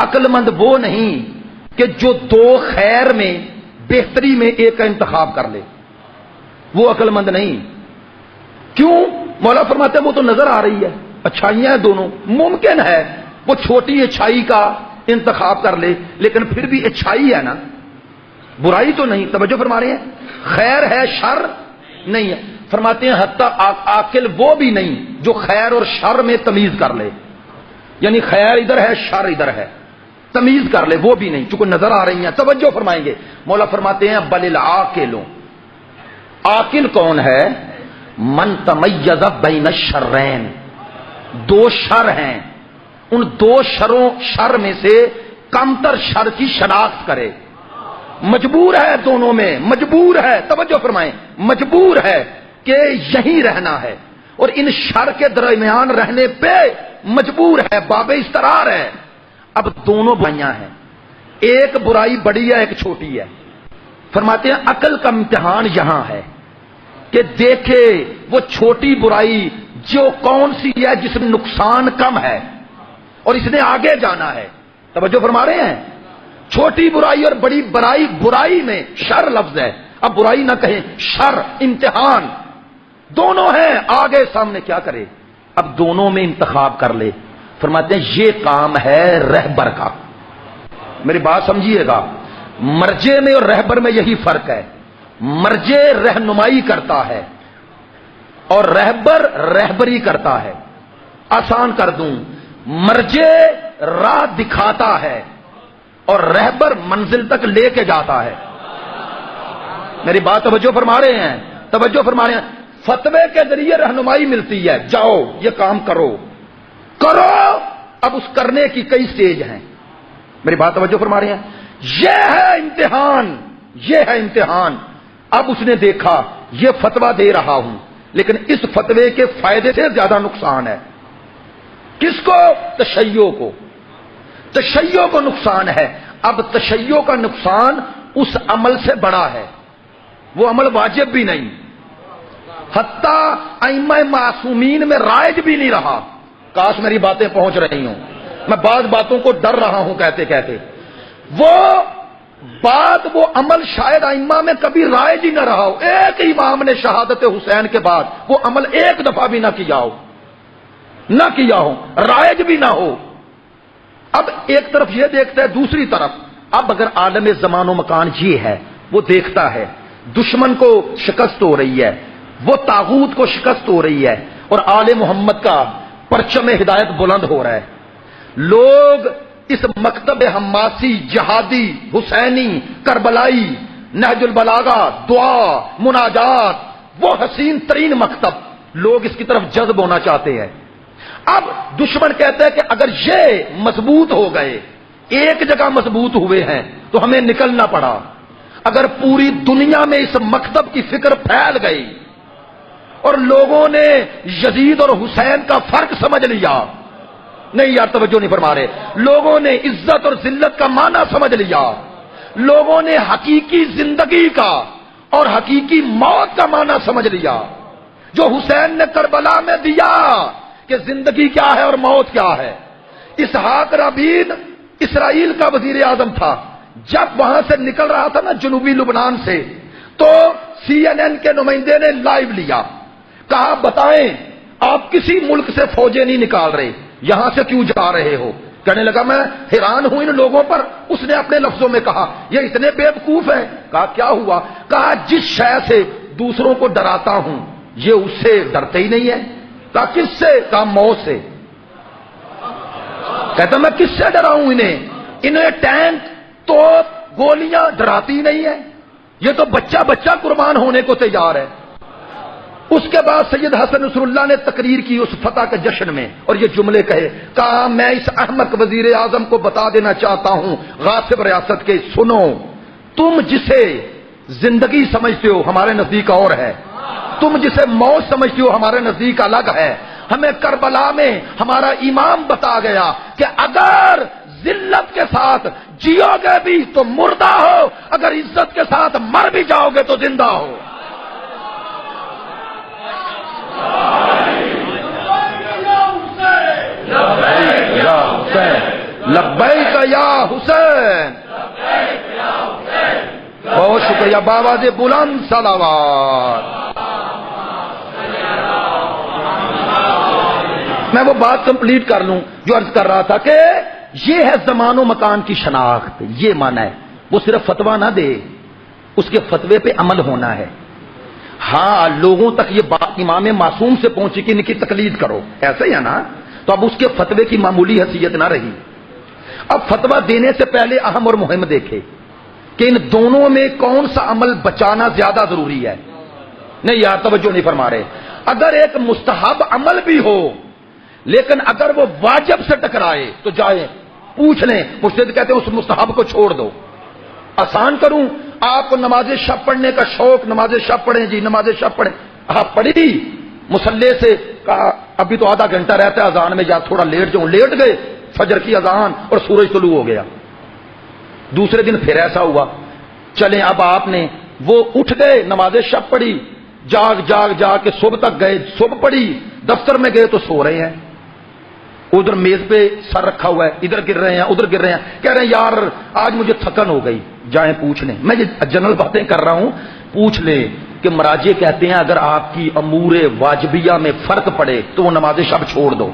عقل مند وہ نہیں کہ جو دو خیر میں بہتری میں ایک کا انتخاب کر لے، وہ عقل مند نہیں۔ کیوں؟ مولا فرماتے ہیں وہ تو نظر آ رہی ہے، اچھائیاں ہیں دونوں، ممکن ہے وہ چھوٹی اچھائی کا انتخاب کر لے، لیکن پھر بھی اچھائی ہے نا، برائی تو نہیں۔ توجہ فرما رہے ہیں، خیر ہے شر نہیں ہے۔ فرماتے ہیں حتیٰ عاقل وہ بھی نہیں جو خیر اور شر میں تمیز کر لے، یعنی خیر ادھر ہے شر ادھر ہے، تمیز کر لے، وہ بھی نہیں، چونکہ نظر آ رہی ہیں۔ توجہ فرمائیں گے، مولا فرماتے ہیں بل العاقل، عاقل کون ہے؟ من تمیز بین الشرین، دو شر ہیں، ان دو شر میں سے کمتر شر کی شناخت کرے، مجبور ہے دونوں میں، مجبور ہے، توجہ فرمائیں، مجبور ہے کہ یہی رہنا ہے، اور ان شر کے درمیان رہنے پہ مجبور ہے، باب استقرار ہے۔ اب دونوں برائیاں ہیں، ایک برائی بڑی ہے ایک چھوٹی ہے۔ فرماتے ہیں عقل کا امتحان یہاں ہے کہ دیکھے وہ چھوٹی برائی جو کون سی ہے جس میں نقصان کم ہے اور اس نے آگے جانا ہے۔ توجہ فرما رہے ہیں، چھوٹی برائی اور بڑی برائی میں شر لفظ ہے، اب برائی نہ کہیں، شر، امتحان دونوں ہیں، آگے سامنے کیا کرے؟ اب دونوں میں انتخاب کر لے۔ فرماتے ہیں یہ کام ہے رہبر کا۔ میری بات سمجھیے گا، مرجے میں اور رہبر میں یہی فرق ہے، مرجے رہنمائی کرتا ہے اور رہبر رہبری کرتا ہے۔ آسان کر دوں، مرجے راہ دکھاتا ہے اور رہبر منزل تک لے کے جاتا ہے۔ میری بات توجہ فرما رہے ہیں، توجہ فرما رہے ہیں۔ فتوے کے ذریعے رہنمائی ملتی ہے، جاؤ یہ کام کرو، اب اس کرنے کی کئی سٹیج ہیں۔ میری بات توجہ فرما رہے ہیں، یہ ہے امتحان، یہ ہے امتحان۔ اب اس نے دیکھا یہ فتویٰ دے رہا ہوں لیکن اس فتوے کے فائدے سے زیادہ نقصان ہے۔ کس کو؟ تشیع کو، تشیع کو نقصان ہے۔ اب تشیع کا نقصان اس عمل سے بڑا ہے، وہ عمل واجب بھی نہیں، حتیٰ ائمہ معصومین میں رائج بھی نہیں رہا۔ کاش میری باتیں پہنچ رہی ہوں، میں بعض باتوں کو ڈر رہا ہوں کہتے کہتے۔ وہ عمل شاید ائمہ میں کبھی رائج ہی نہ رہا ہو، ایک امام نے شہادت حسین کے بعد وہ عمل ایک دفعہ بھی نہ کیا ہو، رائج بھی نہ ہو۔ اب ایک طرف یہ دیکھتا ہے، دوسری طرف اب اگر عالم زمان و مکان یہ ہے، وہ دیکھتا ہے دشمن کو شکست ہو رہی ہے، وہ طاغوت کو شکست ہو رہی ہے، اور آل محمد کا پرچم ہدایت بلند ہو رہا ہے۔ لوگ اس مکتب حماسی، جہادی، حسینی، کربلائی، نہج البلاغہ، دعا، مناجات، وہ حسین ترین مکتب، لوگ اس کی طرف جذب ہونا چاہتے ہیں۔ اب دشمن کہتا ہے کہ اگر یہ مضبوط ہو گئے، ایک جگہ مضبوط ہوئے ہیں تو ہمیں نکلنا پڑا۔ اگر پوری دنیا میں اس مکتب کی فکر پھیل گئی اور لوگوں نے یزید اور حسین کا فرق سمجھ لیا، نہیں یار توجہ نہیں فرما رہے، لوگوں نے عزت اور ذلت کا معنی سمجھ لیا، لوگوں نے حقیقی زندگی کا اور حقیقی موت کا معنی سمجھ لیا، جو حسین نے کربلا میں دیا کہ زندگی کیا ہے اور موت کیا ہے۔ اسحاق رابین اسرائیل کا وزیر اعظم تھا، جب وہاں سے نکل رہا تھا نا جنوبی لبنان سے، تو CNN کے نمائندے نے لائیو لیا، کہا بتائیں آپ کسی ملک سے فوجیں نہیں نکال رہے، یہاں سے کیوں جا رہے ہو؟ کہنے لگا میں حیران ہوں ان لوگوں پر۔ اس نے اپنے لفظوں میں کہا یہ اتنے بیوقوف ہیں۔ کہا کیا ہوا؟ کہا جس شے سے دوسروں کو ڈراتا ہوں یہ اس سے ڈرتے ہی نہیں ہے۔ کہا کس سے؟ کہا موت سے۔ کہتا میں کس سے ڈراؤں انہیں ٹینک تو گولیاں ڈراتی نہیں ہے، یہ تو بچہ قربان ہونے کو تیار ہے۔ اس کے بعد سید حسن نصر اللہ نے تقریر کی اس فتح کے جشن میں اور یہ جملے کہے، کہا میں اس احمق وزیر اعظم کو بتا دینا چاہتا ہوں غاصب ریاست کے، سنو تم جسے زندگی سمجھتے ہو ہمارے نزدیک اور ہے، تم جسے موت سمجھتے ہو ہمارے نزدیک الگ ہے۔ ہمیں کربلا میں ہمارا امام بتا گیا کہ اگر ذلت کے ساتھ جیو گے بھی تو مردہ ہو، اگر عزت کے ساتھ مر بھی جاؤ گے تو زندہ ہو۔ لبیک یا حسین، بہت شکریہ، بابا سے بلند صلوات۔ میں وہ بات کمپلیٹ کر لوں جو عرض کر رہا تھا کہ یہ ہے زمان و مکان کی شناخت، یہ مانا ہے وہ صرف فتویٰ نہ دے، اس کے فتوے پہ عمل ہونا ہے۔ ہاں لوگوں تک یہ بات امام معصوم سے پہنچی کہ ان کی تقلید کرو، ایسا ہی ہے نا، تو اب اس کے فتوے کی معمولی حیثیت نہ رہی۔ اب فتویٰ دینے سے پہلے اہم اور مہم دیکھے کہ ان دونوں میں کون سا عمل بچانا زیادہ ضروری ہے۔ نہیں یار توجہ نہیں فرما رہے، اگر ایک مستحب عمل بھی ہو لیکن اگر وہ واجب سے ٹکرائے تو جائیں پوچھ لیں، مرشد کہتے ہیں اس مستحب کو چھوڑ دو۔ آسان کروں، آپ کو نماز شب پڑھنے کا شوق، نماز شب پڑھیں جی، نماز شب پڑھیں، آپ پڑھی مصلی سے کہا ابھی تو آدھا گھنٹہ رہتا ہے اذان میں، جا تھوڑا لیٹ جاؤں، لیٹ گئے، فجر کی اذان اور سورج طلوع ہو گیا۔ دوسرے دن پھر ایسا ہوا، چلیں اب آپ نے وہ اٹھ گئے، نماز شب پڑھی، جاگ کے صبح تک گئے، صبح پڑھی، دفتر میں گئے تو سو رہے ہیں، ادھر میز پہ سر رکھا ہوا ہے، ادھر گر رہے ہیں ادھر گر رہے ہیں، کہہ رہے ہیں یار آج مجھے تھکن ہو گئی، جائیں پوچھ لیں۔ میں یہ جنرل باتیں کر رہا ہوں، پوچھ لیں کہ مراجع کہتے ہیں اگر آپ کی امور واجبیہ میں فرق پڑے تو وہ نماز شب چھوڑ دو۔